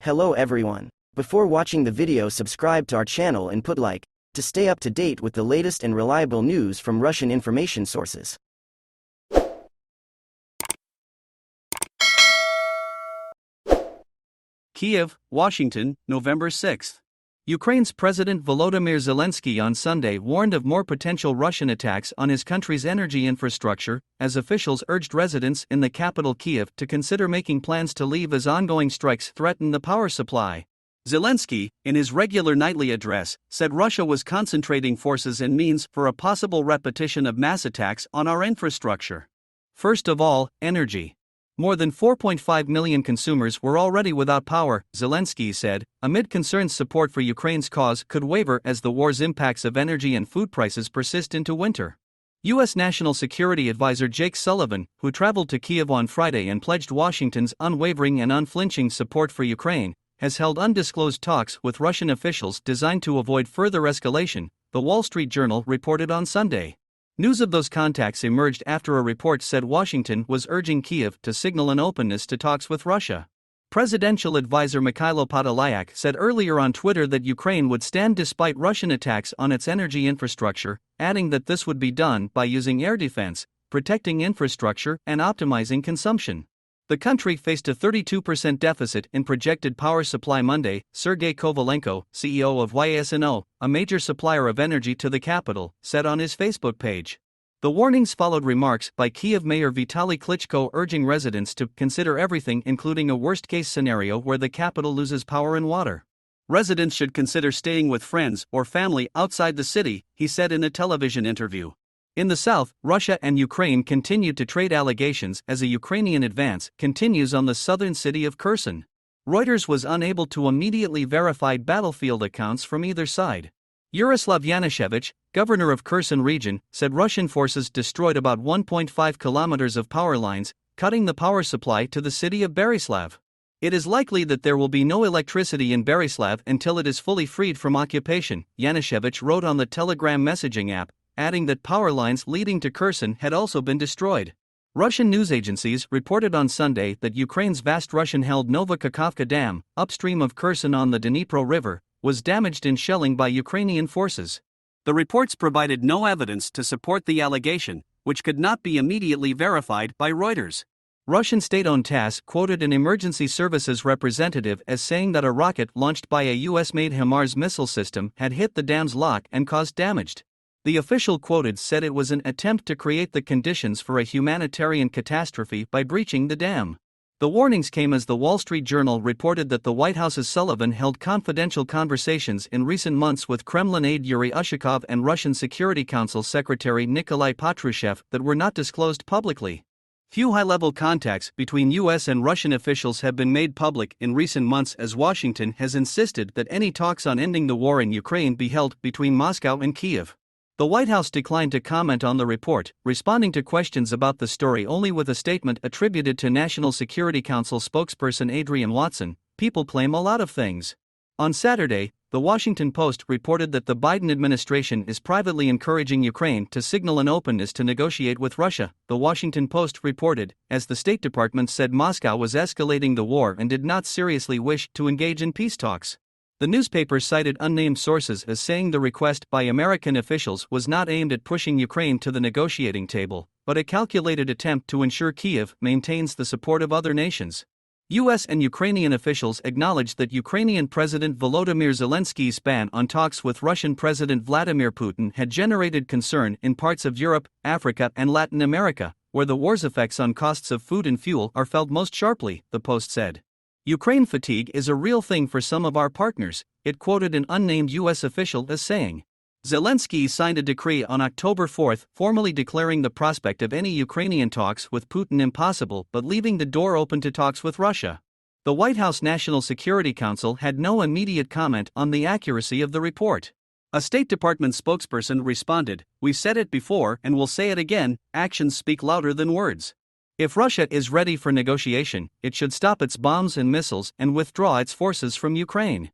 Hello everyone. Before watching the video, subscribe to our channel and put like to stay up to date with the latest and reliable news from Russian information sources. Kyiv, Washington, November 6. Ukraine's President Volodymyr Zelenskiy on Sunday warned of more potential Russian attacks on his country's energy infrastructure, as officials urged residents in the capital Kyiv to consider making plans to leave as ongoing strikes threaten the power supply. Zelensky, in his regular nightly address, said Russia was concentrating forces and means for a possible repetition of mass attacks on our infrastructure. First of all, energy. More than 4.5 million consumers were already without power, Zelensky said, amid concerns support for Ukraine's cause could waver as the war's impacts of energy and food prices persist into winter. U.S. National Security Advisor Jake Sullivan, who traveled to Kyiv on Friday and pledged Washington's unwavering and unflinching support for Ukraine, has held undisclosed talks with Russian officials designed to avoid further escalation, the Wall Street Journal reported on Sunday. News of those contacts emerged after a report said Washington was urging Kyiv to signal an openness to talks with Russia. Presidential advisor Mikhailo Podolyak said earlier on Twitter that Ukraine would stand despite Russian attacks on its energy infrastructure, adding that this would be done by using air defense, protecting infrastructure, and optimizing consumption. The country faced a 32% deficit in projected power supply Monday, Sergei Kovalenko, CEO of YSNO, a major supplier of energy to the capital, said on his Facebook page. The warnings followed remarks by Kyiv Mayor Vitaly Klitschko urging residents to consider everything, including a worst-case scenario where the capital loses power and water. Residents should consider staying with friends or family outside the city, he said in a television interview. In the south, Russia and Ukraine continued to trade allegations as a Ukrainian advance continues on the southern city of Kherson. Reuters was unable to immediately verify battlefield accounts from either side. Yaroslav Yanushevich, governor of Kherson region, said Russian forces destroyed about 1.5 kilometers of power lines, cutting the power supply to the city of Berislav. It is likely that there will be no electricity in Berislav until it is fully freed from occupation, Yanushevich wrote on the Telegram messaging app, adding that power lines leading to Kherson had also been destroyed. Russian news agencies reported on Sunday that Ukraine's vast Russian-held Novokakhovka Dam, upstream of Kherson on the Dnipro River, was damaged in shelling by Ukrainian forces. The reports provided no evidence to support the allegation, which could not be immediately verified by Reuters. Russian state-owned TASS quoted an emergency services representative as saying that a rocket launched by a US-made HIMARS missile system had hit the dam's lock and caused damage. The official quoted said it was an attempt to create the conditions for a humanitarian catastrophe by breaching the dam. The warnings came as the Wall Street Journal reported that the White House's Sullivan held confidential conversations in recent months with Kremlin aide Yuri Ushakov and Russian Security Council Secretary Nikolai Patrushev that were not disclosed publicly. Few high-level contacts between U.S. and Russian officials have been made public in recent months as Washington has insisted that any talks on ending the war in Ukraine be held between Moscow and Kyiv. The White House declined to comment on the report, responding to questions about the story only with a statement attributed to National Security Council spokesperson Adrienne Watson. People claim a lot of things. On Saturday, The Washington Post reported that the Biden administration is privately encouraging Ukraine to signal an openness to negotiate with Russia, The Washington Post reported, as the State Department said Moscow was escalating the war and did not seriously wish to engage in peace talks. The newspaper cited unnamed sources as saying the request by American officials was not aimed at pushing Ukraine to the negotiating table, but a calculated attempt to ensure Kyiv maintains the support of other nations. U.S. and Ukrainian officials acknowledged that Ukrainian President Volodymyr Zelenskyy's ban on talks with Russian President Vladimir Putin had generated concern in parts of Europe, Africa, and Latin America, where the war's effects on costs of food and fuel are felt most sharply, the Post said. Ukraine fatigue is a real thing for some of our partners, it quoted an unnamed U.S. official as saying. Zelensky signed a decree on October 4, formally declaring the prospect of any Ukrainian talks with Putin impossible but leaving the door open to talks with Russia. The White House National Security Council had no immediate comment on the accuracy of the report. A State Department spokesperson responded, "We've said it before and we'll say it again, actions speak louder than words. If Russia is ready for negotiation, it should stop its bombs and missiles and withdraw its forces from Ukraine."